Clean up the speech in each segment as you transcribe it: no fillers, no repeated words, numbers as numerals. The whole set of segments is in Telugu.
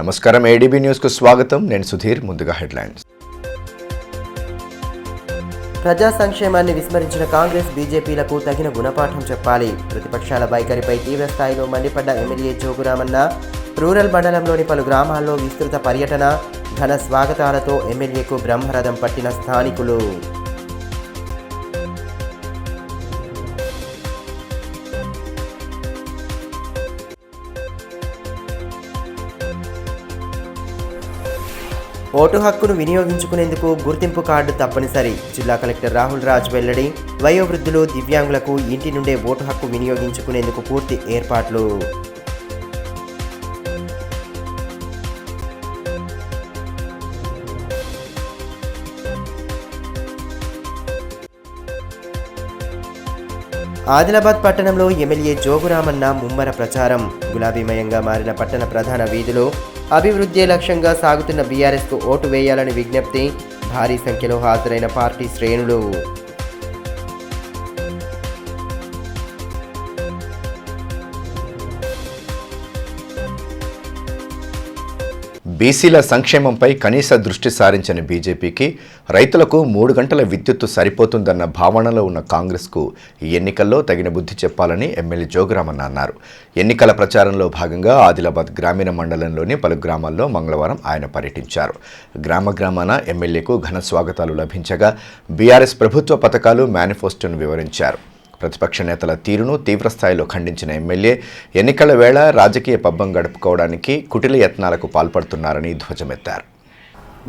నమస్కారం, ఏడీబీ న్యూస్ కు స్వాగతం. నేను సుధీర్. ముందుగా హెడ్లైన్స్. ప్రజా సంక్షేమాన్ని విస్మరించిన కాంగ్రెస్ బీజేపీలకు తగిన గుణపాఠం చెప్పాలి. ప్రతిపక్షాల వైఖరిపై తీవ్ర స్థాయిలో మండిపడ్డ ఎమ్మెల్యే జోగురామన్న రూరల్ మండలంలోని పలు గ్రామాల్లో విస్తృత పర్యటన, ఘన స్వాగతాలతో ఎమ్మెల్యేకు బ్రహ్మరథం పట్టిన స్థానికులు. ఓటు హక్కును వినియోగించుకునేందుకు గుర్తింపు కార్డు తప్పనిసరి. జిల్లా కలెక్టర్ రాహుల్ రాజ్ వెల్లడి. వయోవృద్ధులు, దివ్యాంగులకు ఇంటి నుండే ఓటు హక్కు వినియోగించుకునేందుకు పూర్తి ఏర్పాట్లు. ఆదిలాబాద్ పట్టణంలో ఎమ్మెల్యే జోగురామన్న ముమ్మర ప్రచారం. గులాబీమయంగా మారిన పట్టణ ప్రధాన వీధులు. అభివృద్ధి లక్ష్యంగా సాగుతున్న బీఆర్ఎస్కు ఓటు వేయాలని విజ్ఞప్తి. భారీ సంఖ్యలో హాజరైన పార్టీ శ్రేణులు. బీసీల సంక్షేమంపై కనీస దృష్టి సారించని బీజేపీకి రైతులకు 3 గంటల విద్యుత్తు సరిపోతుందన్న భావనలో ఉన్న కాంగ్రెస్కు ఈ ఎన్నికల్లో తగిన బుద్ధి చెప్పాలని ఎమ్మెల్యే జోగురామన్న అన్నారు. ఎన్నికల ప్రచారంలో భాగంగా ఆదిలాబాద్ గ్రామీణ మండలంలోని పలు గ్రామాల్లో మంగళవారం ఆయన పర్యటించారు. గ్రామాన ఎమ్మెల్యేకు ఘన స్వాగతాలు లభించగా బీఆర్ఎస్ ప్రభుత్వ పథకాలు, మేనిఫెస్టోను వివరించారు. ప్రతిపక్ష నేతల తీరును తీవ్రస్థాయిలో ఖండించిన ఎమ్మెల్యే ఎన్నికల వేళ రాజకీయ పబ్బం గడుపుకోవడానికి కుటిల యత్నాలకు పాల్పడుతున్నారని ధ్వజమెత్తారు.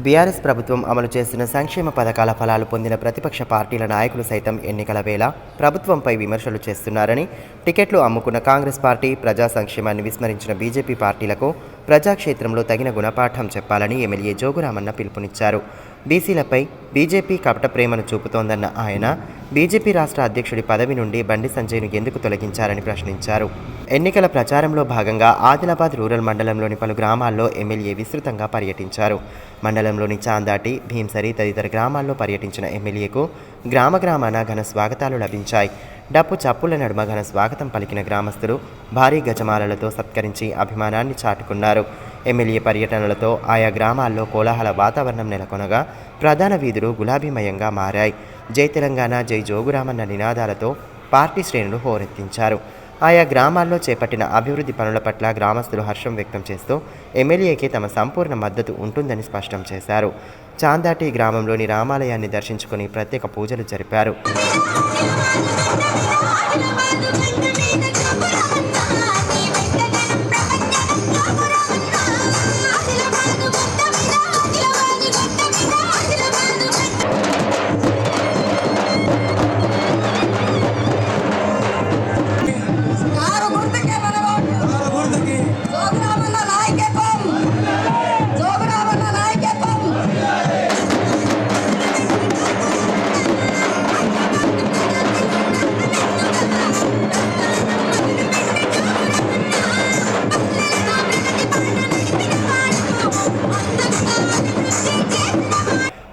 బీఆర్ఎస్ ప్రభుత్వం అమలు చేస్తున్న సంక్షేమ పథకాల ఫలాలు పొందిన ప్రతిపక్ష పార్టీల నాయకులు సైతం ఎన్నికల వేళ ప్రభుత్వంపై విమర్శలు చేస్తున్నారని, టికెట్లు అమ్ముకున్న కాంగ్రెస్ పార్టీ, ప్రజా సంక్షేమాన్ని విస్మరించిన బీజేపీ పార్టీలకు ప్రజాక్షేత్రంలో తగిన గుణపాఠం చెప్పాలని ఎమ్మెల్యే జోగురామన్న పిలుపునిచ్చారు. బీసీలపై బీజేపీ కపట ప్రేమను చూపుతోందన్న ఆయన బీజేపీ రాష్ట్ర అధ్యక్షుడి పదవి నుండి బండి సంజయ్ను ఎందుకు తొలగించారని ప్రశ్నించారు. ఎన్నికల ప్రచారంలో భాగంగా ఆదిలాబాద్ రూరల్ మండలంలోని పలు గ్రామాల్లో ఎమ్మెల్యే విస్తృతంగా పర్యటించారు. మండలంలోని చాందాటి, భీంసరి తదితర గ్రామాల్లో పర్యటించిన ఎమ్మెల్యేకు గ్రామాన ఘన స్వాగతాలు లభించాయి. డప్పు చప్పుల నడుమ ఘన స్వాగతం పలికిన గ్రామస్తులు భారీ గజమాలలతో సత్కరించి అభిమానాన్ని చాటుకున్నారు. ఎమ్మెల్యే పర్యటనలతో ఆయా గ్రామాల్లో కోలాహల వాతావరణం నెలకొనగా ప్రధాన వీధులు గులాబీమయంగా మారాయి. జై తెలంగాణ, జై జోగురామన్న నినాదాలతో పార్టీ శ్రేణులు హోరెత్తించారు. ఆయా గ్రామాల్లో చేపట్టిన అభివృద్ధి పనుల పట్ల గ్రామస్తులు హర్షం వ్యక్తం చేస్తూ ఎమ్మెల్యేకి తమ సంపూర్ణ మద్దతు ఉంటుందని స్పష్టం చేశారు. చాందాటి గ్రామంలోని రామాలయాన్ని దర్శించుకుని ప్రత్యేక పూజలు జరిపారు.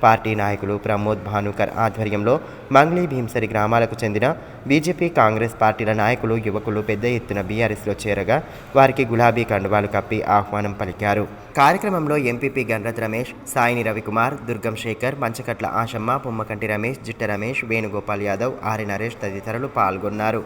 పార్టీ నాయకులు ప్రమోద్ భానుకర్ ఆధ్వర్యంలో మంగ్లీ, భీంసరి గ్రామాలకు చెందిన బీజేపీ, కాంగ్రెస్ పార్టీల నాయకులు, యువకులు పెద్ద ఎత్తున బీఆర్ఎస్లో చేరగా వారికి గులాబీ కండువాలు కప్పి ఆహ్వానం పలికారు. కార్యక్రమంలో ఎంపీపీ గణరత్ రమేష్, సాయిని రవికుమార్, దుర్గం శేఖర్, మంచకట్ల ఆశమ్మ, పొమ్మకంటి రమేష్, జిట్ట రమేష్, వేణుగోపాల్ యాదవ్, ఆర్య నరేష్ తదితరులు పాల్గొన్నారు.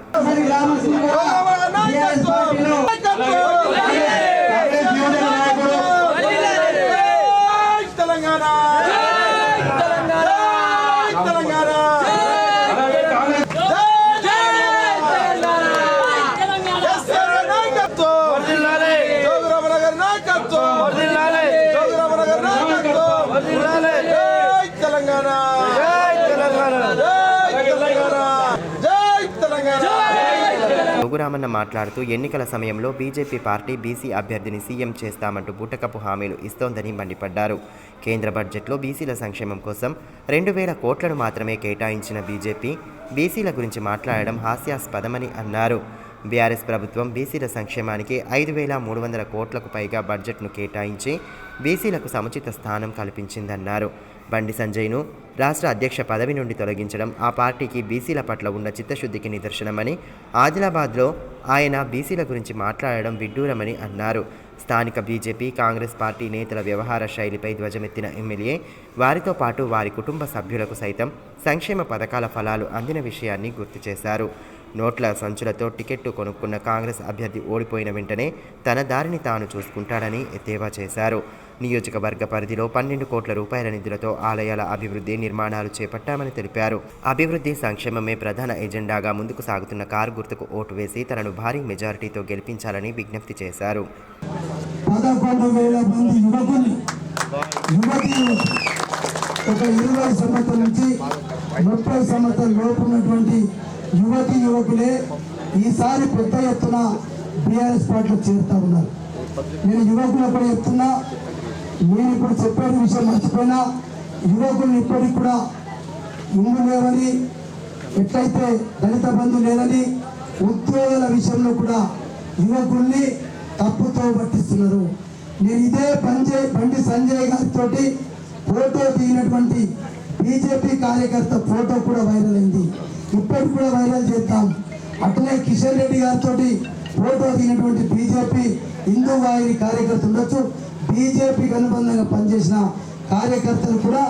జోగురామన్న మాట్లాడుతూ ఎన్నికల సమయంలో బీజేపీ పార్టీ బీసీ అభ్యర్థిని సీఎం చేస్తామంటూ బూటకపు హామీలు ఇస్తోందని మండిపడ్డారు. కేంద్ర బడ్జెట్లో బీసీల సంక్షేమం కోసం 2,000 కోట్లను మాత్రమే కేటాయించిన బీజేపీ బీసీల గురించి మాట్లాడడం హాస్యాస్పదమని అన్నారు. బీఆర్ఎస్ ప్రభుత్వం బీసీల సంక్షేమానికి 5,300 కోట్లకు పైగా బడ్జెట్ను కేటాయించి బీసీలకు సముచిత స్థానం కల్పించిందన్నారు. బండి సంజయ్ను రాష్ట్ర అధ్యక్ష పదవి నుండి తొలగించడం ఆ పార్టీకి బీసీల పట్ల ఉన్న చిత్తశుద్ధికి నిదర్శనమని, ఆదిలాబాద్లో ఆయన బీసీల గురించి మాట్లాడడం విడ్డూరమని అన్నారు. స్థానిక బీజేపీ, కాంగ్రెస్ పార్టీ నేతల వ్యవహార శైలిపై ధ్వజమెత్తిన ఎమ్మెల్యే వారితో పాటు వారి కుటుంబ సభ్యులకు సైతం సంక్షేమ పథకాల ఫలాలు అందిన విషయాన్ని గుర్తు చేశారు. నోట్ల సంచులతో టికెట్టు కొనుక్కున్న కాంగ్రెస్ అభ్యర్థి ఓడిపోయిన వెంటనే తన దారిని తాను చూసుకుంటాడని ఎద్దేవా చేశారు. నియోజకవర్గ పరిధిలో 12 కోట్ల రూపాయల నిధులతో ఆలయాల అభివృద్ధి, నిర్మాణాలు చేపట్టామని తెలిపారు. అభివృద్ధి, సంక్షేమమే ప్రధాన ఎజెండాగా ముందుకు సాగుతున్న కారు గుర్తుకు ఓటు వేసి తనను భారీ మెజారిటీతో గెలిపించాలని విజ్ఞప్తి చేశారు. 11,000 మంది యువకులు ఒక 20 సంవత్సరాల నుంచి 30 సంవత్సరాల లోపు ఉన్నటువంటి యువకులే ఈసారి పెద్ద ఎత్తున బీఆర్ఎస్ పార్టీలో చేరుతా ఉన్నారు. నేను యువకులు కూడా చెప్తున్నా, నేను ఇప్పుడు చెప్పే విషయం మర్చిపోయినా యువకులు ఇప్పటికి కూడా ఇల్లు లేవని, ఎట్లయితే దళిత బంధు లేదని, ఉద్యోగాల విషయంలో కూడా యువకుల్ని తప్పుతో పట్టిస్తున్నారు. నేను ఇదే బండి సంజయ్ గారితో ఫోటో దిగినటువంటి బీజేపీ కార్యకర్త ఫోటో కూడా వైరల్ అయింది. ఇప్పటికి కూడా వైరల్ చేద్దాం. అట్లనే కిషన్ రెడ్డి గారితో ఫోటో దిగినటువంటి బీజేపీ హిందూ వాహిని కార్యకర్త ఉండొచ్చు, బీజేపీకి అనుబంధంగా పనిచేసిన కార్యకర్తలు కూడా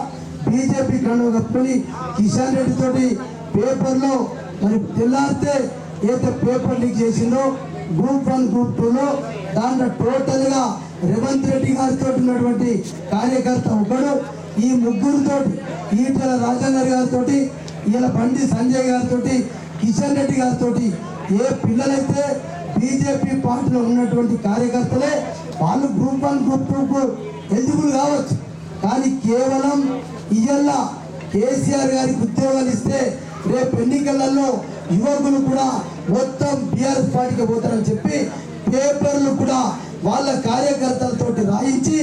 బీజేపీ కండువ కప్పుకొని కిషన్ రెడ్డి తోటి పేపర్లో మరి తెల్లారితే ఏదైతే పేపర్ లీక్ చేసిందో గ్రూప్ 1, గ్రూప్ 2లో దాంట్లో టోటల్గా రేవంత్ రెడ్డి గారితో ఉన్నటువంటి కార్యకర్త ఒకడు, ఈ ముగ్గురితో ఈటెల రాజేందర్ గారితో, ఇలా బండి సంజయ్ గారితో, కిషన్ రెడ్డి గారితో ఏ పిల్లలైతే బీజేపీ పార్టీలో ఉన్నటువంటి కార్యకర్తలే వాళ్ళు గ్రూప్ 1, గ్రూప్ 2కు ఎలిజిబుల్ కావచ్చు. కానీ కేవలం ఇవాళ కేసీఆర్ గారికి ఉద్యోగాలు ఇస్తే రేపు ఎన్నికలలో యువకులు కూడా మొత్తం బీఆర్ఎస్ పార్టీకి పోతారని చెప్పి పేపర్లు కూడా వాళ్ళ కార్యకర్తలతో రాయించి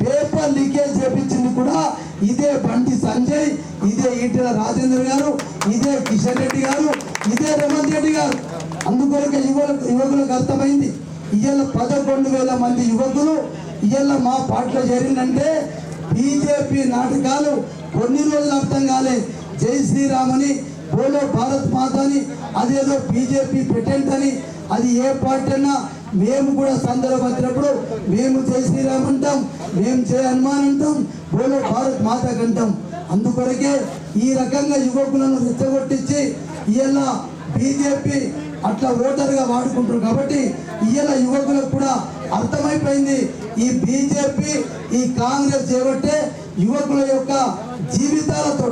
పేపర్ లీకేజ్ చేపించింది కూడా ఇదే బండి సంజయ్, ఇదే ఈటెల రాజేందర్ గారు, ఇదే కిషన్ రెడ్డి గారు, ఇదే రేవంత్ రెడ్డి గారు. అందుకొరకే యువకులకు అర్థమైంది. ఇవాళ 11,000 మంది యువకులు ఇవాళ మా పార్టీలో చేరిందంటే బీజేపీ నాటకాలు కొన్ని రోజులు అర్థం కాలే. జై శ్రీరామ్ అని, బోలో భారత్ మాత అని, అదేదో బీజేపీ పెటెంట్ అని, అది ఏ పార్టీ అన్నా మేము కూడా సందర్భం వచ్చినప్పుడు మేము జై శ్రీరామ్ అంటాం, మేము జై హనుమాన్ అంటాం, బోలో భారత్ మాత అంటాం. అందుకొరకే ఈ రకంగా యువకులను రెచ్చగొట్టించి ఇవాళ బీజేపీ అట్లా ఓటర్గా వాడుకుంటారు. కాబట్టి ఇవాళ యువకులకు కూడా అర్థమైపోయింది, ఈ బీజేపీ, ఈ కాంగ్రెస్ చేయబట్టే యువకుల యొక్క జీవితాలతో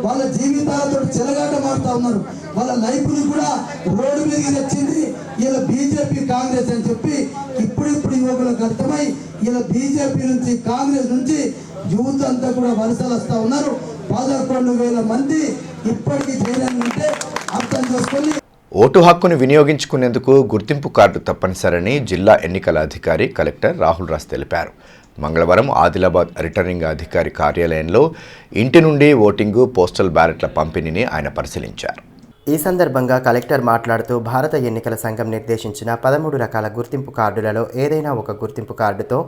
వాళ్ళ జీవితాలతో చెలగాట మారుతా ఉన్నారు. వాళ్ళ లైఫ్ని కూడా రోడ్డు మీదకి తెచ్చింది ఇలా బీజేపీ, కాంగ్రెస్ అని చెప్పి ఇప్పుడు యువకులకు అర్థమై ఇలా బీజేపీ నుంచి, కాంగ్రెస్ నుంచి యూత్ అంతా కూడా వలసలు వస్తూ ఉన్నారు. 11,000 మంది ఇప్పటికీ చేయాలని ఉంటే అర్థం చేసుకొని ఓటు హక్కును వినియోగించుకునేందుకు గుర్తింపు కార్డు తప్పనిసరని జిల్లా ఎన్నికల అధికారి కలెక్టర్ రాహుల్ రాజ్ తెలిపారు. మంగళవారం ఆదిలాబాద్ రిటర్నింగ్ అధికారి కార్యాలయంలో ఇంటి నుండి ఓటింగు, పోస్టల్ బ్యాలెట్ల పంపిణీని ఆయన పరిశీలించారు. ఈ సందర్భంగా కలెక్టర్ మాట్లాడుతూ భారత ఎన్నికల సంఘం నిర్దేశించిన 13 రకాల గుర్తింపు కార్డులలో ఏదైనా ఒక గుర్తింపు కార్డుతో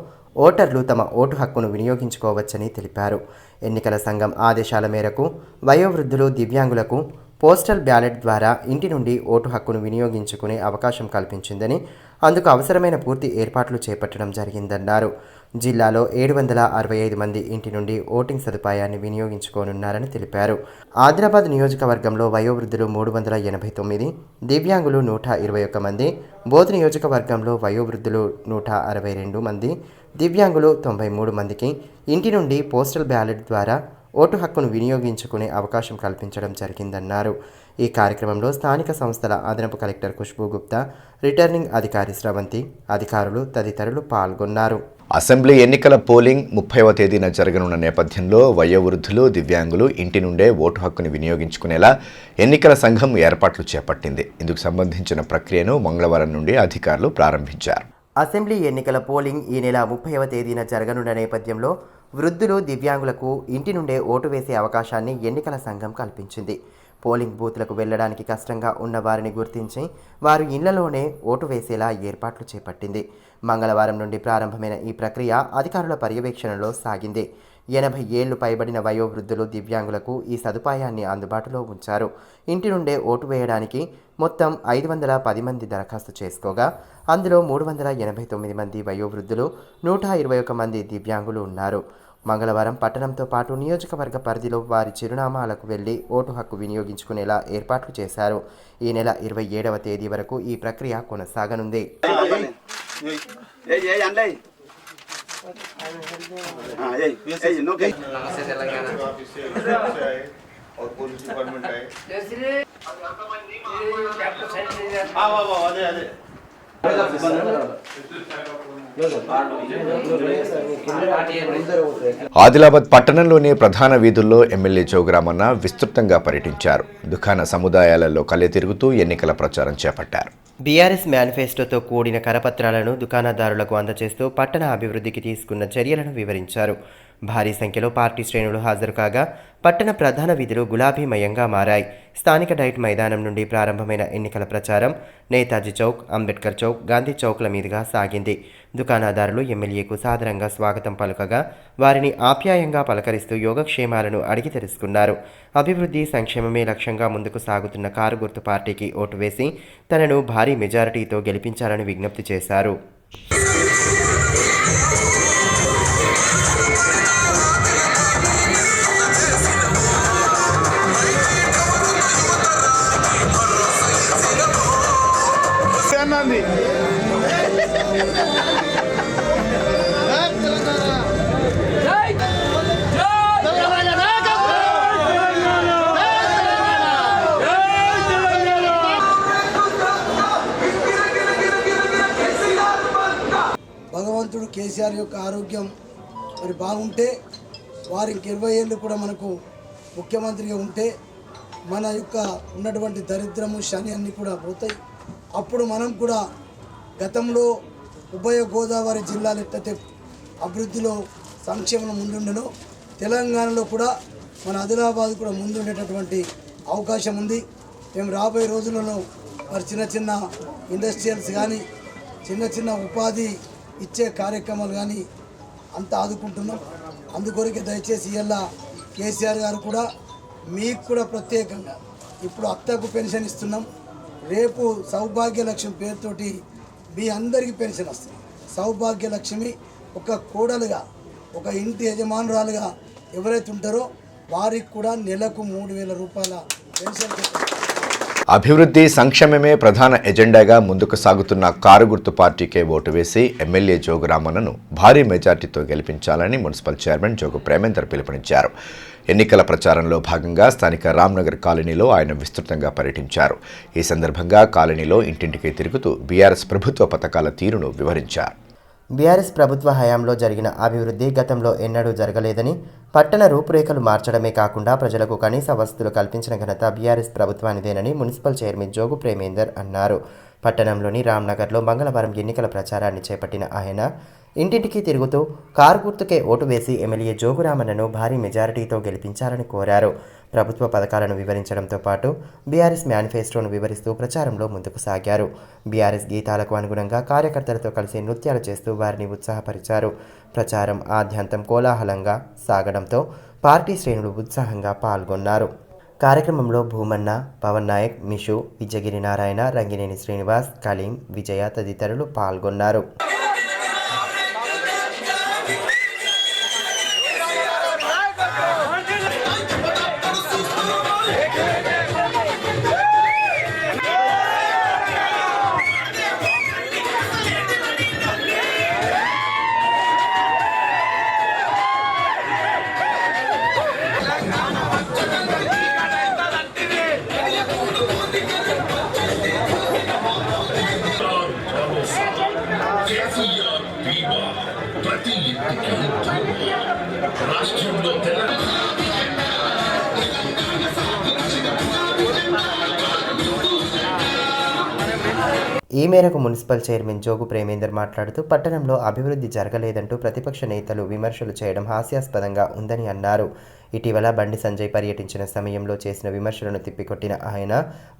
ఓటర్లు తమ ఓటు హక్కును వినియోగించుకోవచ్చని తెలిపారు. ఎన్నికల సంఘం ఆదేశాల మేరకు వయోవృద్ధులు, దివ్యాంగులకు పోస్టల్ బ్యాలెట్ ద్వారా ఇంటి నుండి ఓటు హక్కును వినియోగించుకునే అవకాశం కల్పించిందని, అందుకు అవసరమైన పూర్తి ఏర్పాట్లు చేపట్టడం జరిగిందన్నారు. జిల్లాలో 765 మంది ఇంటి నుండి ఓటింగ్ సదుపాయాన్ని వినియోగించుకోనున్నారని తెలిపారు. ఆదిలాబాద్ నియోజకవర్గంలో వయోవృద్ధులు 389, దివ్యాంగులు 121 మంది, బోధ్ నియోజకవర్గంలో వయోవృద్ధులు 162 మంది, దివ్యాంగులు 93 మందికి ఇంటి నుండి పోస్టల్ బ్యాలెట్ ద్వారా ఓటు హక్కును వినియోగించుకునే అవకాశం కల్పించడం జరిగిందన్నారు. ఈ కార్యక్రమంలో స్థానిక సంస్థల అదనపు కలెక్టర్ ఖుష్బూ గుప్తా, రిటర్నింగ్ అధికారి స్రవంతి, అధికారులు తదితరులు పాల్గొన్నారు. అసెంబ్లీ ఎన్నికల పోలింగ్ 30వ తేదీన జరగనున్న నేపథ్యంలో వయోవృద్ధులు, దివ్యాంగులు ఇంటి నుండే ఓటు హక్కును వినియోగించుకునేలా ఎన్నికల సంఘం ఏర్పాట్లు చేపట్టింది. ఇందుకు సంబంధించిన ప్రక్రియను మంగళవారం నుండి అధికారులు ప్రారంభించారు. అసెంబ్లీ ఎన్నికల పోలింగ్ ఈ నెల 30వ తేదీన జరగనున్న నేపథ్యంలో వృద్ధులు, దివ్యాంగులకు ఇంటి నుండే ఓటు వేసే అవకాశాన్ని ఎన్నికల సంఘం కల్పించింది. పోలింగ్ బూత్లకు వెళ్లడానికి కష్టంగా ఉన్న వారిని గుర్తించి వారు ఇళ్లలోనే ఓటు వేసేలా ఏర్పాట్లు చేపట్టింది. మంగళవారం నుండి ప్రారంభమైన ఈ ప్రక్రియ అధికారుల పర్యవేక్షణలో సాగింది. 80 ఏళ్లు పైబడిన వయోవృద్ధులు, దివ్యాంగులకు ఈ సదుపాయాన్ని అందుబాటులో ఉంచారు. ఇంటి నుండే ఓటు వేయడానికి మొత్తం 510 మంది దరఖాస్తు చేసుకోగా అందులో 389 మంది వయోవృద్ధులు, 121 మంది దివ్యాంగులు ఉన్నారు. మంగళవారం పట్టణంతో పాటు నియోజకవర్గ పరిధిలో వారి చిరునామాలకు వెళ్లి ఓటు హక్కు వినియోగించుకునేలా ఏర్పాట్లు చేశారు. ఈ నెల 27వ తేదీ వరకు ఈ ప్రక్రియ కొనసాగనుంది. ఆదిలాబాద్ పట్టణంలోని ప్రధాన వీధుల్లో ఎమ్మెల్యే జోగురామన్న విస్తృతంగా పర్యటించారు. దుకాణ సముదాయాలలో కలె తిరుగుతూ ఎన్నికల ప్రచారం చేపట్టారు. బీఆర్ఎస్ మేనిఫెస్టోతో కూడిన కరపత్రాలను దుకాణదారులకు అందజేస్తూ పట్టణ అభివృద్ధికి తీసుకున్న చర్యలను వివరించారు. భారీ సంఖ్యలో పార్టీ శ్రేణులు హాజరు కాగా పట్టణ ప్రధాన వీధులు గులాబీమయంగా మారాయి. స్థానిక డైట్ మైదానం నుండి ప్రారంభమైన ఎన్నికల ప్రచారం నేతాజీ చౌక్, అంబేద్కర్ చౌక్, గాంధీ చౌక్ల మీదుగా సాగింది. దుకాణదారులు ఎమ్మెల్యేకు సాదరంగా స్వాగతం పలుకగా వారిని ఆప్యాయంగా పలకరిస్తూ యోగక్షేమాలను అడిగి తెలుసుకున్నారు. అభివృద్ధి, సంక్షేమమే లక్ష్యంగా ముందుకు సాగుతున్న కారు గుర్తు పార్టీకి ఓటు వేసి తనను భారీ మెజారిటీతో గెలిపించాలని విజ్ఞప్తి చేశారు. భగవంతుడు కేసీఆర్ యొక్క ఆరోగ్యం మరి బాగుంటే వారికి 20 ఏళ్ళు కూడా మనకు ముఖ్యమంత్రిగా ఉంటే మన యొక్క ఉన్నటువంటి దరిద్రము, శని అన్నీ కూడా పోతాయి. అప్పుడు మనం కూడా గతంలో ఉభయ గోదావరి జిల్లాలు ఎట్టయితే అభివృద్ధిలో సంక్షేమం ముందుండెనో తెలంగాణలో కూడా మన ఆదిలాబాద్ కూడా ముందుండేటటువంటి అవకాశం ఉంది. మేము రాబోయే రోజులలో మరి చిన్న చిన్న ఇండస్ట్రియల్స్ కానీ చిన్న చిన్న ఉపాధి ఇచ్చే కార్యక్రమాలు కానీ అంతా ఆదుకుంటున్నాం. అందుకొరకే దయచేసి ఇలా కేసీఆర్ గారు కూడా మీకు కూడా ప్రత్యేకంగా ఇప్పుడు అత్తకు పెన్షన్ ఇస్తున్నాం. రేపు సౌభాగ్యలక్ష్మి పేరుతోటి మీ అందరికీ పెన్షన్ వస్తుంది. సౌభాగ్యలక్ష్మి ఒక కోడలుగా, ఒక ఇంటి యజమానురాలుగా ఎవరైతే ఉంటారో వారికి కూడా నెలకు 3,000 రూపాయల పెన్షన్. అభివృద్ధి, సంక్షేమమే ప్రధాన ఎజెండాగా ముందుకు సాగుతున్న కారు గుర్తు పార్టీకే ఓటు వేసి ఎమ్మెల్యే జోగురామన్నను భారీ మెజార్టీతో గెలిపించాలని మున్సిపల్ చైర్మన్ జోగు ప్రేమేందర్ పిలుపునిచ్చారు. ఎన్నికల ప్రచారంలో భాగంగా స్థానిక రామ్నగర్ కాలనీలో ఆయన విస్తృతంగా పర్యటించారు. ఈ సందర్భంగా కాలనీలో ఇంటింటికి తిరుగుతూ బీఆర్ఎస్ ప్రభుత్వ పథకాల తీరును వివరించారు. బీఆర్ఎస్ ప్రభుత్వ హయాంలో జరిగిన అభివృద్ధి గతంలో ఎన్నడూ జరగలేదని, పట్టణ రూపురేఖలు మార్చడమే కాకుండా ప్రజలకు కనీస వసతులు కల్పించిన ఘనత బీఆర్ఎస్ ప్రభుత్వానిదేనని మున్సిపల్ చైర్మన్ జోగు ప్రేమేందర్ అన్నారు. పట్టణంలోని రామ్నగర్లో మంగళవారం ఎన్నికల ప్రచారాన్ని చేపట్టిన ఆయన ఇంటింటికి తిరుగుతూ కారు గుర్తుకే ఓటు వేసి ఎమ్మెల్యే జోగురామన్నను భారీ మెజారిటీతో గెలిపించాలని కోరారు. ప్రభుత్వ పథకాలను వివరించడంతో పాటు బీఆర్ఎస్ మేనిఫెస్టోను వివరిస్తూ ప్రచారంలో ముందుకు సాగారు. బీఆర్ఎస్ గీతాలకు అనుగుణంగా కార్యకర్తలతో కలిసి నృత్యాలు చేస్తూ వారిని ఉత్సాహపరిచారు. ప్రచారం ఆద్యంతం కోలాహలంగా సాగడంతో పార్టీ శ్రేణులు ఉత్సాహంగా పాల్గొన్నారు. కార్యక్రమంలో భూమన్న, పవన్ నాయక్, మిషు, విజయగిరి నారాయణ, రంగినేని శ్రీనివాస్, కలీం, విజయ తదితరులు పాల్గొన్నారు. ఈ మేరకు మున్సిపల్ చైర్మన్ జోగు ప్రేమేందర్ మాట్లాడుతూ పట్టణంలో అభివృద్ధి జరగలేదంటూ ప్రతిపక్ష నేతలు విమర్శలు చేయడం హాస్యాస్పదంగా ఉందని అన్నారు. ఇటీవల బండి సంజయ్ పర్యటించిన సమయంలో చేసిన విమర్శలను తిప్పికొట్టిన ఆయన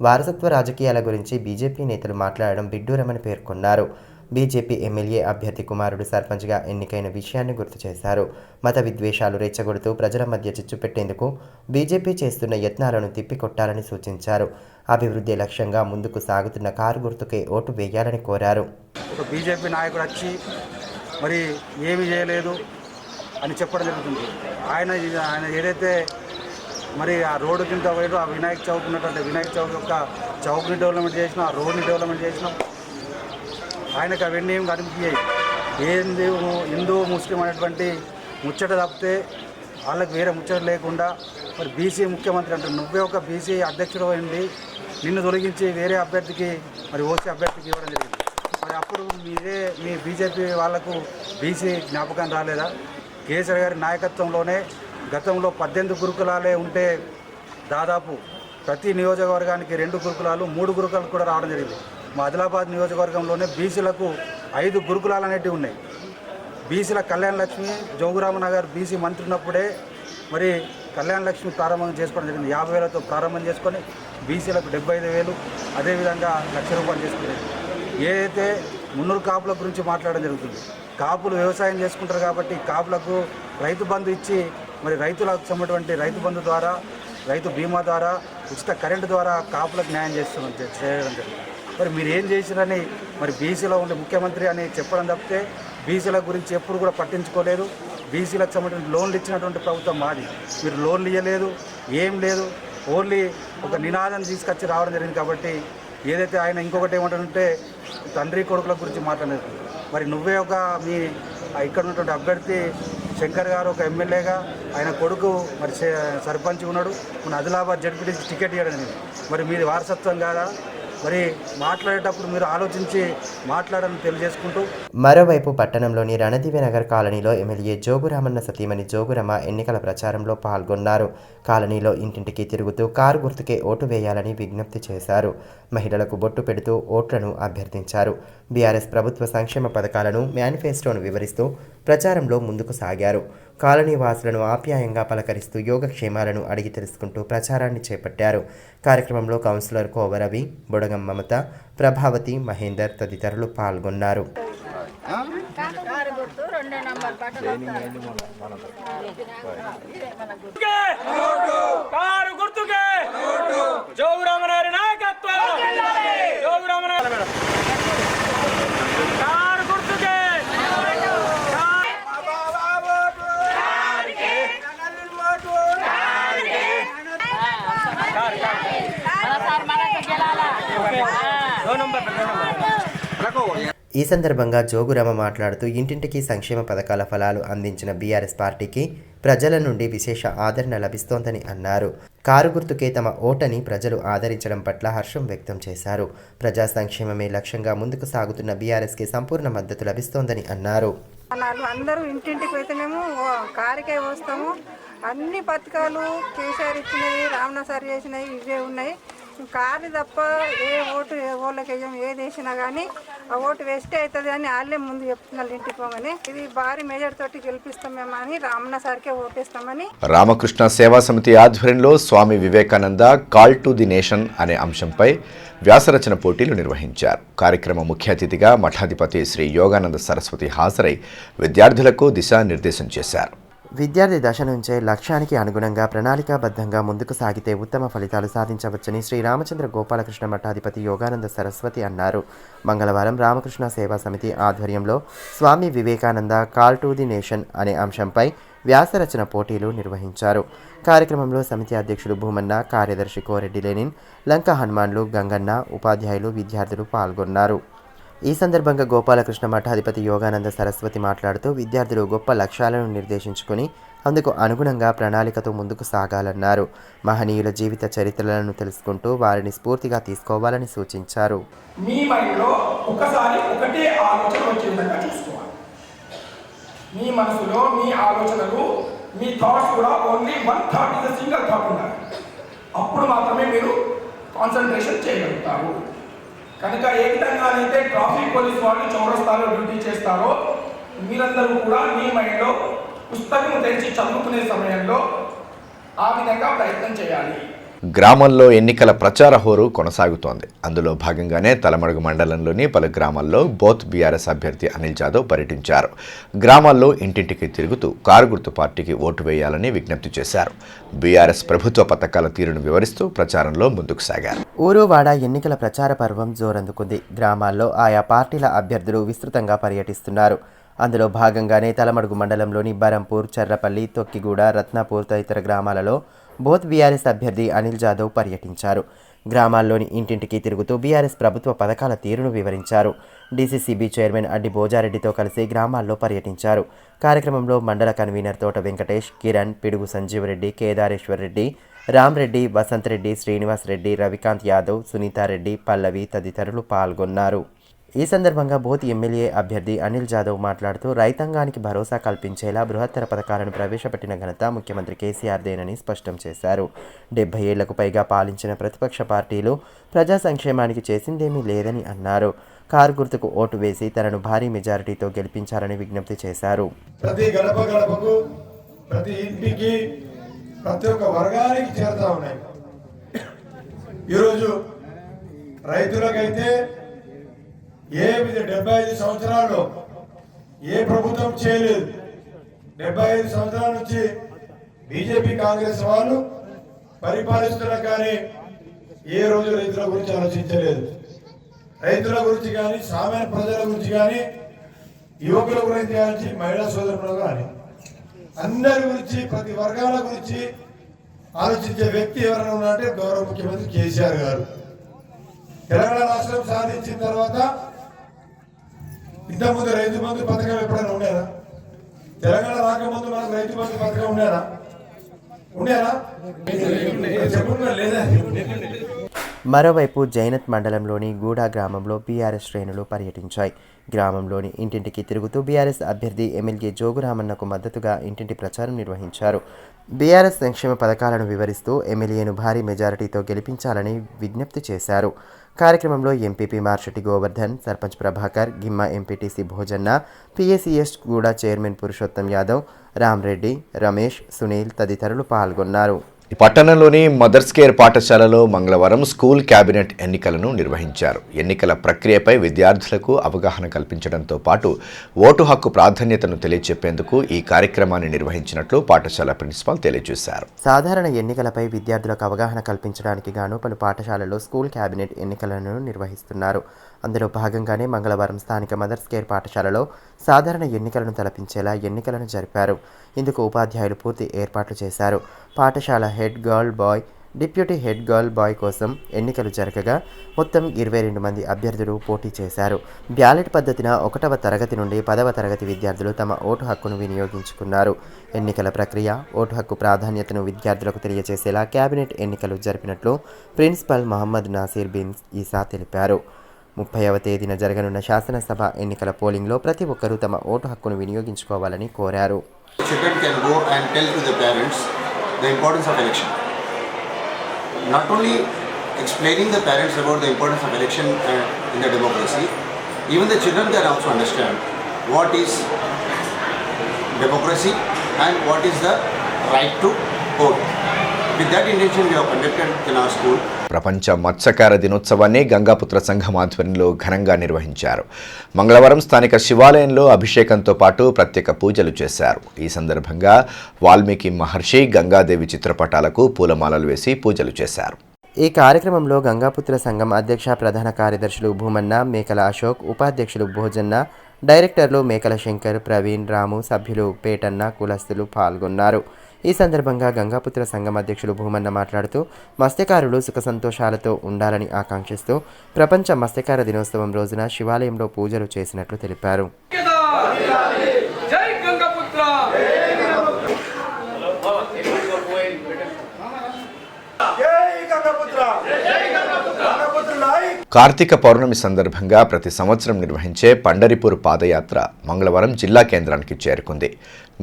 వారసత్వ రాజకీయాల గురించి బీజేపీ నేతలు మాట్లాడడం విడ్డూరమని పేర్కొన్నారు. బీజేపీ ఎమ్మెల్యే అభ్యర్థి కుమారుడు సర్పంచ్గా ఎన్నికైన విషయాన్ని గుర్తు చేశారు. మత విద్వేషాలు రెచ్చగొడుతూ ప్రజల మధ్య చిచ్చు పెట్టేందుకు బీజేపీ చేస్తున్న యత్నాలను తిప్పికొట్టాలని సూచించారు. అభివృద్ధి లక్ష్యంగా ముందుకు సాగుతున్న కారు గుర్తుకే ఓటు వేయాలని కోరారు. ఒక బీజేపీ నాయకుడు వచ్చి మరి ఏమీ చేయలేదు అని చెప్పడం జరుగుతుంది. ఆయన ఏదైతే మరి ఆ రోడ్డు కింద పోయాడు, ఆ వినాయక చౌక్ ఉన్నటువంటి వినాయక చౌక్ యొక్క చౌక్ని డెవలప్మెంట్ చేసినాం, ఆ రోడ్ని డెవలప్మెంట్ చేసినాం. ఆయనకు అవన్నీ ఏం కనిపించాయి. ఏంది హిందూ ముస్లిం అనేటువంటి ముచ్చట తప్పితే వాళ్ళకి వేరే ముచ్చట లేకుండా మరి బీసీ ముఖ్యమంత్రి అంటే నువ్వే ఒక బీసీ అధ్యక్షుడు అయింది, నిన్ను తొలగించి వేరే అభ్యర్థికి మరి ఓసీ అభ్యర్థికి ఇవ్వడం జరిగింది. మరి అప్పుడు మీ బీజేపీ వాళ్లకు బీసీ జ్ఞాపకం రాలేదా? కేసీఆర్ గారి నాయకత్వంలోనే గతంలో 18 గురుకులాలే ఉంటే దాదాపు ప్రతి నియోజకవర్గానికి 2 గురుకులాలు 3 గురుకులాలు కూడా రావడం జరిగింది. మా ఆదిలాబాద్ నియోజకవర్గంలోనే బీసీలకు 5 గురుకులాలు అనేటివి ఉన్నాయి. బీసీల కళ్యాణ లక్ష్మి జోగురామనగర్ బీసీ మంత్రి ఉన్నప్పుడే మరి కళ్యాణ లక్ష్మి ప్రారంభం చేసుకోవడం జరిగింది. 50,000తో ప్రారంభం చేసుకొని బీసీలకు 75,000, అదేవిధంగా ₹1,00,000 చేసుకునేది. ఏదైతే మున్నూరు కాపుల గురించి మాట్లాడడం జరుగుతుంది. కాపులు వ్యవసాయం చేసుకుంటారు కాబట్టి కాపులకు రైతు బంధు ఇచ్చి మరి రైతులకు సంబంధించినటువంటి రైతు బంధు ద్వారా, రైతు బీమా ద్వారా, ఉచిత కరెంటు ద్వారా కాపులకు న్యాయం చేయడం జరిగింది. మరి మీరు ఏం చేసిరని మరి బీసీలో ఉండే ముఖ్యమంత్రి అని చెప్పడం తప్పితే బీసీల గురించి ఎప్పుడు కూడా పట్టించుకోలేదు. బీసీలకు సంబంధించిన లోన్లు ఇచ్చినటువంటి ప్రభుత్వం మాది. మీరు లోన్లు ఇవ్వలేదు, ఏం లేదు, ఓన్లీ ఒక నినాదం తీసుకొచ్చి రావడం జరిగింది. కాబట్టి ఏదైతే ఆయన ఇంకొకటి ఏమంటారంటే తండ్రి కొడుకుల గురించి మాట్లాడలేదు. మరి నువ్వే ఒక మీ ఇక్కడ ఉన్నటువంటి అభ్యర్థి శంకర్ గారు ఒక ఎమ్మెల్యేగా, ఆయన కొడుకు మరి సర్పంచ్ ఉన్నాడు, మన ఆదిలాబాద్ జడ్పీటీసీ టికెట్ ఇవ్వడం జరిగింది. మరి మీది వారసత్వం కాదా? మరి మాట్లాడేటప్పుడు మీరు ఆలోచించి మాట్లాడాలని తెలియజేసుకుంటూ, మరోవైపు పట్టణంలోని రణదివ్యనగర్ కాలనీలో ఎమ్మెల్యే జోగురామన్న సతీమణి జోగురమ్మ ఎన్నికల ప్రచారంలో పాల్గొన్నారు. కాలనీలో ఇంటింటికి తిరుగుతూ కారు గుర్తుకే ఓటు వేయాలని విజ్ఞప్తి చేశారు. మహిళలకు బొట్టు పెడుతూ ఓట్లను అభ్యర్థించారు. బీఆర్ఎస్ ప్రభుత్వ సంక్షేమ పథకాలను, మేనిఫెస్టోను వివరిస్తూ ప్రచారంలో ముందుకు సాగారు. కాలనీ వాసులను ఆప్యాయంగా పలకరిస్తూ యోగక్షేమాలను అడిగి తెలుసుకుంటూ ప్రచారాన్ని చేపట్టారు. కార్యక్రమంలో కౌన్సిలర్ కోవరవి, బుడగం మమత, ప్రభావతి, మహేందర్ తదితరులు పాల్గొన్నారు. ఈ సందర్భంగా జోగురామ మాట్లాడుతూ ఇంటింటికి సంక్షేమ పథకాల ఫలాలు అందించిన బీఆర్ఎస్ పార్టీకి ప్రజల నుండి విశేష ఆదరణ లభిస్తోందని అన్నారు. కారు గుర్తుకే తమ ఓటని ప్రజలు ఆదరించడం పట్ల హర్షం వ్యక్తం చేశారు. ప్రజా సంక్షేమమే లక్ష్యంగా ముందుకు సాగుతున్న బీఆర్ఎస్కి సంపూర్ణ మద్దతు లభిస్తోందని అన్నారు. అందరూ ఇంటింటికి అయితేనేమో కారుకే వస్తాము. అన్ని పథకాలు కేసీఆర్ ఇచ్చినవి, రామన్న సార్ చేసినవి ఇవే ఉన్నాయి. కారు తప్ప ఏ ఓటు ఓళ్ళకి వేయం, ఏది వేసినా కానీ ఆ ఓటు వేస్తే అవుతుంది అని వాళ్ళే ముందు చెప్తున్నారు ఇంటికి పోగానే. ఇది భారీ మెజార్ తోటి గెలిపిస్తామేమో అని రామన్న సార్కే ఓటేస్తామని. రామకృష్ణ సేవా సమితి ఆధ్వర్యంలో Swami Vivekananda call to the nation అనే అంశంపై వ్యాసరచన పోటీలు నిర్వహించారు. కార్యక్రమ ముఖ్య అతిథిగా మఠాధిపతి శ్రీ యోగానంద సరస్వతి హాజరై విద్యార్థులకు దిశానిర్దేశం చేశారు. విద్యార్థి దశ నుంచే లక్ష్యానికి అనుగుణంగా ప్రణాళికాబద్ధంగా ముందుకు సాగితే ఉత్తమ ఫలితాలు సాధించవచ్చని శ్రీ రామచంద్ర గోపాలకృష్ణ మఠాధిపతి యోగానంద సరస్వతి అన్నారు. మంగళవారం రామకృష్ణ సేవా సమితి ఆధ్వర్యంలో Swami Vivekananda call to the nation అనే అంశంపై వ్యాసరచన పోటీలు నిర్వహించారు. కార్యక్రమంలో సమితి అధ్యక్షుడు భూమన్న, కార్యదర్శి కోరెడ్డి లెనిన్, లంక హనుమాన్లు, గంగన్న, ఉపాధ్యాయులు, విద్యార్థులు పాల్గొన్నారు. ఈ సందర్భంగా గోపాలకృష్ణ మఠాధిపతి యోగానంద సరస్వతి మాట్లాడుతూ విద్యార్థులు గొప్ప లక్ష్యాలను నిర్దేశించుకుని అందుకు అనుగుణంగా ప్రణాళికతో ముందుకు సాగాలన్నారు. మహనీయుల జీవిత చరిత్రలను తెలుసుకుంటూ వారిని స్ఫూర్తిగా తీసుకోవాలని సూచించారు. మీ మైండ్లో ఒకసారి ఒకటే ఆలోచన వచ్చే విధంగా చూసుకోవాలి. మీ మనసులో మీ ఆలోచనలు, మీ థాట్స్ కూడా only one thought is a single thought ఉండాలి. అప్పుడు మాత్రమే మీరు కాన్సన్ట్రేషన్ చేయగలుగుతారు. కనుక ఏ విధంగానైతే ట్రాఫిక్ పోలీస్ వాళ్ళు చౌరస్తాలో డ్యూటీ చేస్తారో మీరందరూ కూడా మీ మైండ్లో పుస్తకం తెరిచి చదువుకునే సమయంలో ఆ విధంగా ప్రయత్నం చేయాలి. గ్రామాల్లో ఎన్నికల ప్రచార హోరు కొనసాగుతోంది. అందులో భాగంగానే తలమడుగు మండలంలోని పలు గ్రామాల్లో బోత్ బీఆర్ఎస్ అభ్యర్థి అనిల్ జాదవ్ పర్యటించారు. గ్రామాల్లో ఇంటింటికి తిరుగుతూ కారు గుర్తు పార్టీకి ఓటు వేయాలని విజ్ఞప్తి చేశారు. బీఆర్ఎస్ ప్రభుత్వ పథకాల తీరును వివరిస్తూ ప్రచారంలో ముందుకు సాగారు. ఊరువాడ ఎన్నికల ప్రచార పర్వం జోరందుకుంది. గ్రామాల్లో ఆయా పార్టీల అభ్యర్థులు విస్తృతంగా పర్యటిస్తున్నారు. అందులో భాగంగానే తలమడుగు మండలంలోని బరంపూర్, చర్రపల్లి, తొక్కిగూడ, రత్నాపూర్ తదితర గ్రామాలలో బోత్ బీఆర్ఎస్ అభ్యర్థి అనిల్ జాదవ్ పర్యటించారు. గ్రామాల్లోని ఇంటింటికి తిరుగుతూ బీఆర్ఎస్ ప్రభుత్వ పథకాల తీరును వివరించారు. డీసీసీబీ చైర్మన్ అడ్డి భోజారెడ్డితో కలిసి గ్రామాల్లో పర్యటించారు. కార్యక్రమంలో మండల కన్వీనర్ తోట వెంకటేష్, కిరణ్, పిడుగు సంజీవరెడ్డి, కేదారేశ్వర్ రెడ్డి, రామ్రెడ్డి, వసంత్ రెడ్డి, శ్రీనివాస్ రెడ్డి, రవికాంత్ యాదవ్, సునీతారెడ్డి, పల్లవి తదితరులు పాల్గొన్నారు. ఈ సందర్భంగా బోత్ ఎమ్మెల్యే అభ్యర్థి అనిల్ జాదవ్ మాట్లాడుతూ రైతాంగానికి భరోసా కల్పించేలా బృహత్తర పథకాలను ప్రవేశపెట్టిన ఘనత ముఖ్యమంత్రి కేసీఆర్దేనని స్పష్టం చేశారు. 70 ఏళ్లకు పైగా పాలించిన ప్రతిపక్ష పార్టీలు ప్రజా సంక్షేమానికి చేసిందేమీ లేదని అన్నారు. కారు గుర్తుకు ఓటు వేసి తనను భారీ మెజారిటీతో గెలిపించాలని విజ్ఞప్తి చేశారు. ప్రతి గడప గడపకు, ప్రతి ఇంటికి, ప్రతి ఒక్క వర్గానికి చేరుతా ఉన్నాయి. ఈరోజు రైతులకైతే 75 సంవత్సరాల్లో ఏ ప్రభుత్వం చేయలేదు. 75 సంవత్సరాల నుంచి బీజేపీ కాంగ్రెస్ వాళ్ళు పరిపాలిస్తున్నా కానీ ఏ రోజు రైతుల గురించి ఆలోచించలేదు. రైతుల గురించి కానీ, సామాన్య ప్రజల గురించి కానీ, యువకుల గురించి కానీ, మహిళా సోదరుల కానీ అందరి గురించి, ప్రతి వర్గాల గురించి ఆలోచించే వ్యక్తి ఎవరైనా ఉన్నారంటే గౌరవ ముఖ్యమంత్రి కేసీఆర్ గారు. తెలంగాణ రాష్ట్రం సాధించిన తర్వాత ఇంతకుముందు రైతు బంధు పథకం ఎప్పుడైనా ఉండేనా? తెలంగాణ రాకముందు మనకు రైతు బంధు పథకం ఉండేనా? చెప్పండి లేదా? మరోవైపు జైనత్ మండలంలోని గూడా గ్రామంలో బీఆర్ఎస్ శ్రేణులు పర్యటించాయి. గ్రామంలోని ఇంటింటికి తిరుగుతూ బీఆర్ఎస్ అభ్యర్థి ఎమ్మెల్యే జోగురామన్నకు మద్దతుగా ఇంటింటి ప్రచారం నిర్వహించారు. బీఆర్ఎస్ సంక్షేమ పథకాలను వివరిస్తూ ఎమ్మెల్యేను భారీ మెజారిటీతో గెలిపించాలని విజ్ఞప్తి చేశారు. కార్యక్రమంలో MPP Marshati Govardhan, sarpanch Prabhakar, Gimma MPTC Bhojanna, PACS Guda chairman Purushottam Yadav, Ramreddy, Ramesh, Sunil తదితరులు పాల్గొన్నారు. ఈ పట్టణంలోని మదర్స్ కేర్ పాఠశాలలో మంగళవారం స్కూల్ క్యాబినెట్ ఎన్నికలను నిర్వహించారు. ఎన్నికల ప్రక్రియపై విద్యార్థులకు అవగాహన కల్పించడంతో పాటు ఓటు హక్కు ప్రాధాన్యతను తెలియచెప్పేందుకు ఈ కార్యక్రమాన్ని నిర్వహించినట్లు పాఠశాల ప్రిన్సిపాల్ తెలియజేశారు. సాధారణ ఎన్నికలపై విద్యార్థులకు అవగాహన కల్పించడానికి గాను పలు పాఠశాలల్లో స్కూల్ క్యాబినెట్ ఎన్నికలను నిర్వహిస్తున్నారు. అందులో భాగంగానే మంగళవారం స్థానిక మదర్స్ కేర్ పాఠశాలలో సాధారణ ఎన్నికలను తలపించేలా ఎన్నికలను జరిపారు. ఇందుకు ఉపాధ్యాయులు పూర్తి ఏర్పాట్లు చేశారు. పాఠశాల head girl boy, deputy head girl boy కోసం ఎన్నికలు జరగగా మొత్తం 22 మంది అభ్యర్థులు పోటీ చేశారు. బ్యాలెట్ పద్ధతిన 1వ తరగతి నుండి 10వ తరగతి విద్యార్థులు తమ ఓటు హక్కును వినియోగించుకున్నారు. ఎన్నికల ప్రక్రియ, ఓటు హక్కు ప్రాధాన్యతను విద్యార్థులకు తెలియజేసేలా క్యాబినెట్ ఎన్నికలు జరిపినట్లు ప్రిన్సిపల్ మహమ్మద్ నాసిర్ బిన్ ఈసా తెలిపారు. 30వ తేదీన జరగనున్న శాసనసభ ఎన్నికల పోలింగ్లో ప్రతి ఒక్కరూ తమ ఓటు హక్కును వినియోగించుకోవాలని కోరారు. Children can go and tell to the parents the importance of election. Not only explaining the parents about the importance of election in the democracy, even the children can also understand what is democracy and what is the right to vote. With that intention, we have conducted in our school. ప్రపంచ మత్స్యకార దినోత్సవాన్ని గంగాపుత్ర సంఘం ఆధ్వర్యంలో ఘనంగా నిర్వహించారు. మంగళవారం స్థానిక శివాలయంలో అభిషేకంతో పాటు ప్రత్యేక పూజలు చేశారు. ఈ సందర్భంగా వాల్మీకి మహర్షి, గంగాదేవి చిత్రపటాలకు పూలమాలలు వేసి పూజలు చేశారు. ఈ కార్యక్రమంలో గంగాపుత్ర సంఘం అధ్యక్ష, ప్రధాన కార్యదర్శులు భూమన్న, మేకల అశోక్, ఉపాధ్యక్షులు భోజన్న, డైరెక్టర్లు మేకల శంకర్, ప్రవీణ్, రాము, సభ్యులు పేటన్న, కులస్తులు పాల్గొన్నారు. ఈ సందర్భంగా గంగాపుత్ర సంఘం అధ్యక్షులు భూమన్న మాట్లాడుతూ మత్స్యకారులు సుఖ సంతోషాలతో ఉండాలని ఆకాంక్షిస్తూ ప్రపంచ మత్స్యకార దినోత్సవం రోజున శివాలయంలో పూజలు చేసినట్లు తెలిపారు. కార్తీక పౌర్ణమి సందర్భంగా ప్రతి సంవత్సరం నిర్వహించే పండరిపూర్ పాదయాత్ర మంగళవారం జిల్లా కేంద్రానికి చేరుకుంది.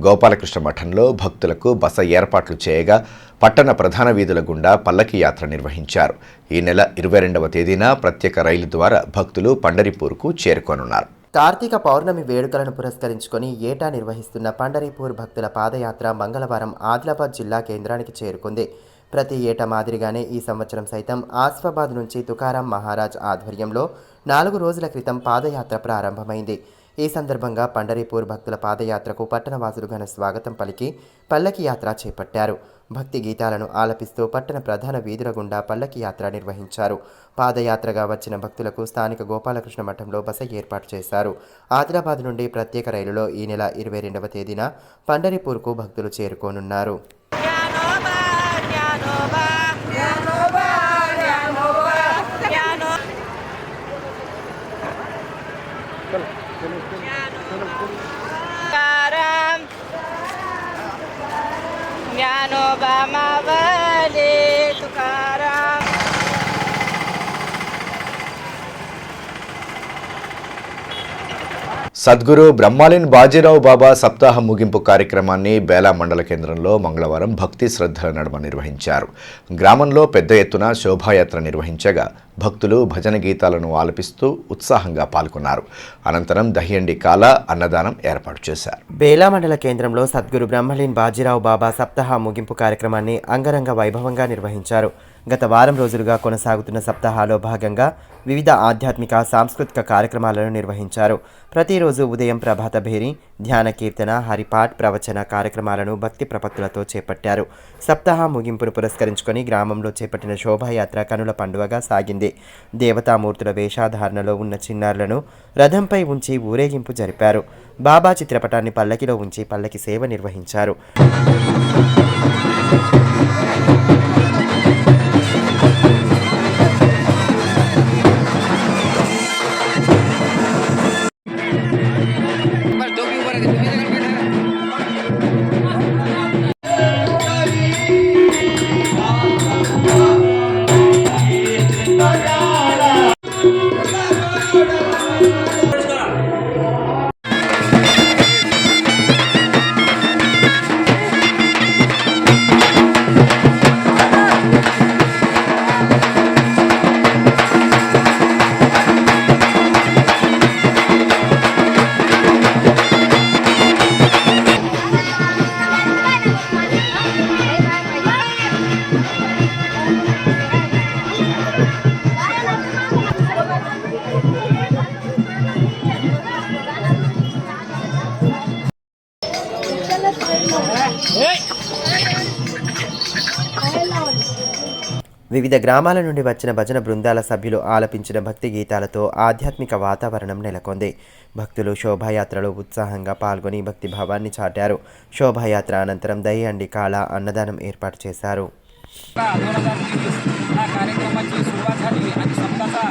గోపాలకృష్ణ మఠంలో భక్తులకు బస ఏర్పాట్లు చేయగా పట్టణ ప్రధాన వీధుల గుండా పల్లకి యాత్ర నిర్వహించారు. ఈ నెల 22వ తేదీన ప్రత్యేక రైలు ద్వారా భక్తులు పండరిపూర్కు చేరుకోనున్నారు. కార్తీక పౌర్ణమి వేడుకలను పురస్కరించుకొని ఏటా నిర్వహిస్తున్న పండరిపూర్ భక్తుల పాదయాత్ర మంగళవారం ఆదిలాబాద్ జిల్లా కేంద్రానికి చేరుకుంది. ప్రతి ఏటా మాదిరిగానే ఈ సంవత్సరం సైతం ఆసిఫాబాద్ నుంచి తుకారాం మహారాజ్ ఆధ్వర్యంలో 4 రోజుల క్రితం పాదయాత్ర ప్రారంభమైంది. ఈ సందర్భంగా పండరీపూర్ భక్తుల పాదయాత్రకు పట్టణవాసులు ఘన స్వాగతం పలికి పల్లకి యాత్ర చేపట్టారు. భక్తి గీతాలను ఆలపిస్తూ పట్టణ ప్రధాన వీధుల గుండా పల్లకి యాత్ర నిర్వహించారు. పాదయాత్రగా వచ్చిన భక్తులకు స్థానిక గోపాలకృష్ణ మఠంలో బస ఏర్పాటు చేశారు. ఆదిలాబాద్ నుండి ప్రత్యేక రైలులో ఈ నెల 22వ తేదీన పండరీపూర్కు భక్తులు చేరుకోనున్నారు. ज्ञानोबा मावले तुकाराम. సద్గురు బ్రహ్మాలిన్ బాజీరావు బాబా సప్తాహ ముగింపు కార్యక్రమాన్ని బేలా మండల కేంద్రంలో మంగళవారం భక్తి శ్రద్ధల నడుమ నిర్వహించారు. గ్రామంలో పెద్ద ఎత్తున శోభాయాత్ర నిర్వహించగా భక్తులు భజన గీతాలను ఆలపిస్తూ ఉత్సాహంగా పాల్గొన్నారు. అనంతరం దహియండి కాల అన్నదానం ఏర్పాటు చేశారు. బేలా మండల కేంద్రంలో సద్గురు బ్రహ్మలీన్ బాజీరావు బాబా సప్తాహ ముగింపు కార్యక్రమాన్ని అంగరంగ వైభవంగా నిర్వహించారు. గత వారం రోజులుగా కొనసాగుతున్న సప్తాహాలో భాగంగా వివిధ ఆధ్యాత్మిక సాంస్కృతిక కార్యక్రమాలను నిర్వహించారు. ప్రతిరోజు ఉదయం ప్రభాత భేరి, ధ్యాన కీర్తన, హరిపాఠ్, ప్రవచన కార్యక్రమాలను భక్తి ప్రపత్తులతో చేపట్టారు. సప్తాహ ముగింపును పురస్కరించుకొని గ్రామంలో చేపట్టిన శోభాయాత్ర కనుల పండుగగా సాగింది. దేవతామూర్తుల వేషాధారణలో ఉన్న చిన్నారులను రథంపై ఉంచి ఊరేగింపు జరిపారు. బాబా చిత్రపటాన్ని పల్లకిలో ఉంచి పల్లకి సేవ నిర్వహించారు. వివిధ గ్రామాల నుండి వచ్చిన భజన బృందాల సభ్యులు ఆలపించిన భక్తి గీతాలతో ఆధ్యాత్మిక వాతావరణం నెలకొంది. భక్తులు శోభాయాత్రలో ఉత్సాహంగా పాల్గొని భక్తి భావాన్ని చాటారు. శోభాయాత్ర అనంతరం దహియండి కాల अन्नदाనం ఏర్పాటు చేశారు. 2023 कार्यक्रमाची सुरुवात झाली आणि सप्ताहाचा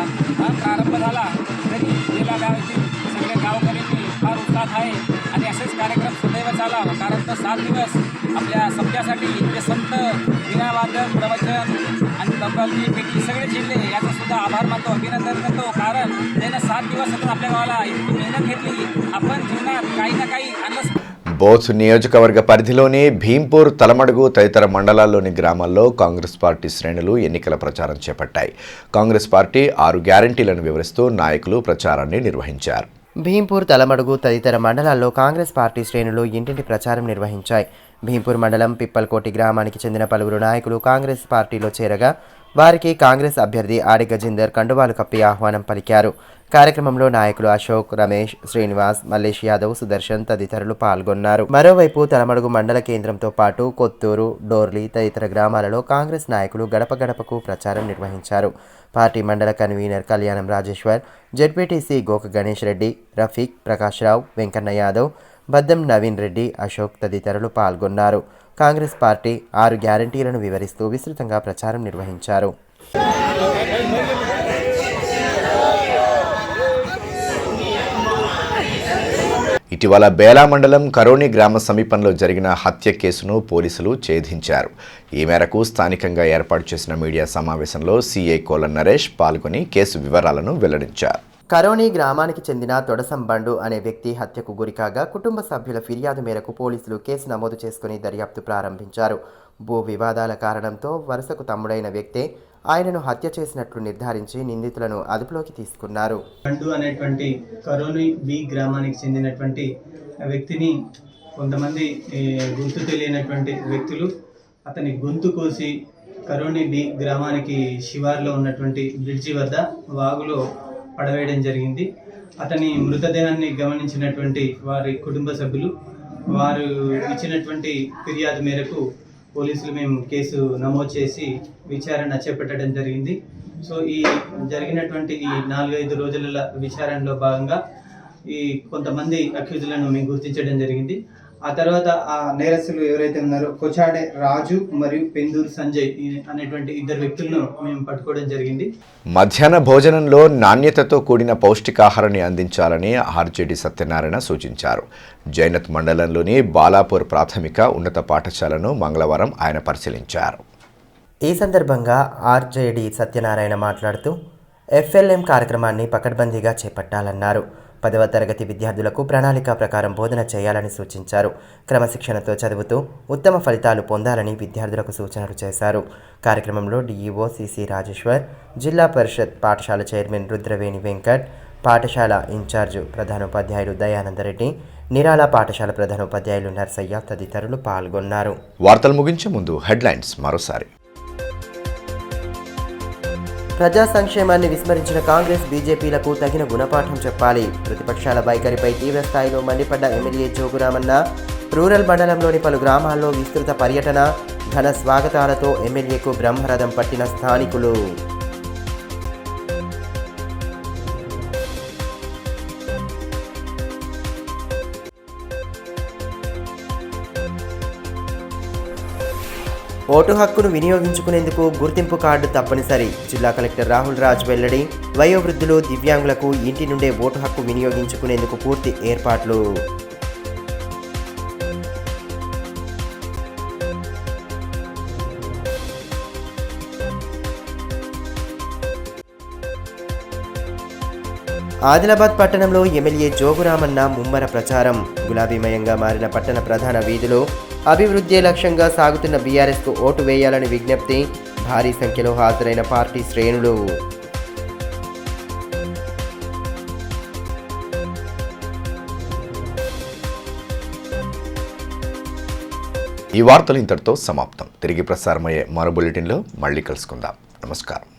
प्रारंभ झाला. तरी गेल्या गावातील सगळे गावकऱ्यांनी फार उत्साह आहे आणि असेच कार्यक्रम सदैव चालावा. कारण तर 7 दिवस आपल्या सप्त्यासाठी जे संत विनावादन, प्रवचन आणि तबलची पेटी सगळे जिल्हे याचा सुद्धा आभार मानतो, अभिनंदन करतो. कारण त्यानं 7 दिवस सतत आपल्या गावाला इतकी मेहनत घेतली. आपण जीवनात काही ना काही आणलं. బోధ్ నియోజకవర్గ పరిధిలోని భీంపూర్, తలమడుగు తదితర మండలాల్లోని గ్రామాల్లో కాంగ్రెస్ పార్టీ శ్రేణులు ఎన్నికల ప్రచారం చేపట్టాయి. కాంగ్రెస్ పార్టీ 6 గ్యారంటీలను వివరిస్తూ నాయకులు ప్రచారాన్ని నిర్వహించారు. భీంపూర్, తలమడుగు తదితర మండలాల్లో కాంగ్రెస్ పార్టీ శ్రేణులు ఇంటింటి ప్రచారం నిర్వహించాయి. భీంపూర్ మండలం పిప్పల్కోటి గ్రామానికి చెందిన పలువురు నాయకులు కాంగ్రెస్ పార్టీలో చేరగా వారికి కాంగ్రెస్ అభ్యర్థి ఆడి గజేందర్ కండువాలు కప్పి ఆహ్వానం పలికారు. కార్యక్రమంలో నాయకులు అశోక్, రమేష్, శ్రీనివాస్, మల్లేష్ యాదవ్, సుదర్శన్ తదితరులు పాల్గొన్నారు. మరోవైపు తలమడుగు మండల కేంద్రంతో పాటు కొత్తూరు, డోర్లీ తదితర గ్రామాలలో కాంగ్రెస్ నాయకులు గడప గడపకు ప్రచారం నిర్వహించారు. పార్టీ మండల కన్వీనర్ కళ్యాణం రాజేశ్వర్, జెడ్పీటీసీ గోక గణేష్ రెడ్డి, రఫీక్, ప్రకాష్ రావు, వెంకన్న యాదవ్, బద్దం నవీన్ రెడ్డి, అశోక్ తదితరులు పాల్గొన్నారు. కాంగ్రెస్ పార్టీ 6 గ్యారంటీలను వివరిస్తూ విస్తృతంగా ప్రచారం నిర్వహించారు. ఇటీవల బేలా మండలం కరోని గ్రామ సమీపంలో జరిగిన హత్య కేసును పోలీసులు ఛేదించారు. ఈ మేరకు స్థానికంగా ఏర్పాటు చేసిన మీడియా సమావేశంలో సీఐ కోలన్ నరేష్ పాల్గొని కేసు వివరాలను వెల్లడించారు. కరోని గ్రామానికి చెందిన తొడసం బండు అనే వ్యక్తి హత్యకు గురికాగా కుటుంబ సభ్యుల ఫిర్యాదు మేరకు పోలీసులు కేసు నమోదు చేసుకుని దర్యాప్తు ప్రారంభించారు. భూ వివాదాల కారణంతో వరుసకు తమ్ముడైన వ్యక్తే ఆయనను హత్య చేసినట్లు నిర్ధారించి నిందితులను అదుపులోకి తీసుకున్నారు. బండు అనేటువంటి కరోని బి గ్రామానికి చెందినటువంటి వ్యక్తిని కొంతమంది గుర్తు తెలియనటువంటి వ్యక్తులు అతని గొంతు కోసి కరోని బి గ్రామానికి శివార్లో ఉన్నటువంటి బ్రిడ్జి వద్ద వాగులో పడవేయడం జరిగింది. అతని మృతదేహాన్ని గమనించినటువంటి వారి కుటుంబ సభ్యులు వారు ఇచ్చినటువంటి ఫిర్యాదు మేరకు పోలీసులు మేము కేసు నమోదు చేసి విచారణ చేపట్టడం జరిగింది. సో ఈ జరిగినటువంటి ఈ 4-5 రోజుల విచారణలో భాగంగా ఈ కొంతమంది అక్యూజులను మేము గుర్తించడం జరిగింది. ఆ తర్వాత ఆ నేరస్తులు ఎవరైతే ఉన్నారో కొచాడే రాజు మరియు పెందూరు సంజయ్ అనేటువంటి 2 వ్యక్తులను మేము పట్టుకోవడం జరిగింది. మధ్యాహ్న భోజనంలో నాణ్యతతో కూడిన పౌష్టికాహారాన్ని అందించాలని ఆర్జేడీ సత్యనారాయణ సూచించారు. జైనత్ మండలంలోని బాలాపూర్ ప్రాథమిక ఉన్నత పాఠశాలను మంగళవారం ఆయన పరిశీలించారు. ఈ సందర్భంగా ఆర్జేడీ సత్యనారాయణ మాట్లాడుతూ ఎఫ్ఎల్ఎం కార్యక్రమాన్ని పకడ్బందీగా చేపట్టాలన్నారు. 10వ తరగతి విద్యార్థులకు ప్రణాళిక ప్రకారం బోధన చేయాలని సూచించారు. క్రమశిక్షణతో చదువుతూ ఉత్తమ ఫలితాలు పొందాలని విద్యార్థులకు సూచనలు చేశారు. కార్యక్రమంలో డీఈఓ సిసి రాజేశ్వర్, జిల్లా పరిషత్ పాఠశాల చైర్మన్ రుద్రవేణి వెంకట్, పాఠశాల ఇన్ఛార్జు ప్రధానోపాధ్యాయులు దయానందరెడ్డి, నిరాల పాఠశాల ప్రధానోపాధ్యాయులు నర్సయ్య తదితరులు పాల్గొన్నారు. వార్తలు ముగించే ముందు హెడ్లైన్స్ మరోసారి. ప్రజా సంక్షేమాన్ని విస్మరించిన కాంగ్రెస్ బీజేపీలకు తగిన గుణపాఠం చెప్పాలి. ప్రతిపక్షాల వైఖరిపై తీవ్ర స్థాయిలో మండిపడ్డ ఎమ్మెల్యే జోగురామన్న. రూరల్ మండలంలోని పలు గ్రామాల్లో విస్తృత పర్యటన, ఘన స్వాగతాలతో ఎమ్మెల్యేకు బ్రహ్మరథం పట్టిన స్థానికులు. ఓటు హక్కును వినియోగించుకునేందుకు గుర్తింపు కార్డు తప్పనిసరి. జిల్లా కలెక్టర్ రాహుల్ రాజ్ వెల్లడి. వయోవృద్ధులు, దివ్యాంగులకు ఇంటి నుండే ఓటు హక్కు వినియోగించుకునేందుకు పూర్తి ఏర్పాట్లు. ఆదిలాబాద్ పట్టణంలో ఎమ్మెల్యే జోగురామన్న ముమ్మర ప్రచారం. గులాబీమయంగా మారిన పట్టణ ప్రధాన వీధులు. అభివృద్ధి లక్ష్యంగా సాగుతున్న బీఆర్ఎస్కు ఓటు వేయాలని విజ్ఞప్తి. భారీ సంఖ్యలో హాజరైన పార్టీ శ్రేణులు. ఈ వార్తలు ఇంతటితో సమాప్తం. తిరిగి ప్రసారమయ్యే మరో బులెటిన్లో మళ్ళీ కలుసుకుందాం. నమస్కారం.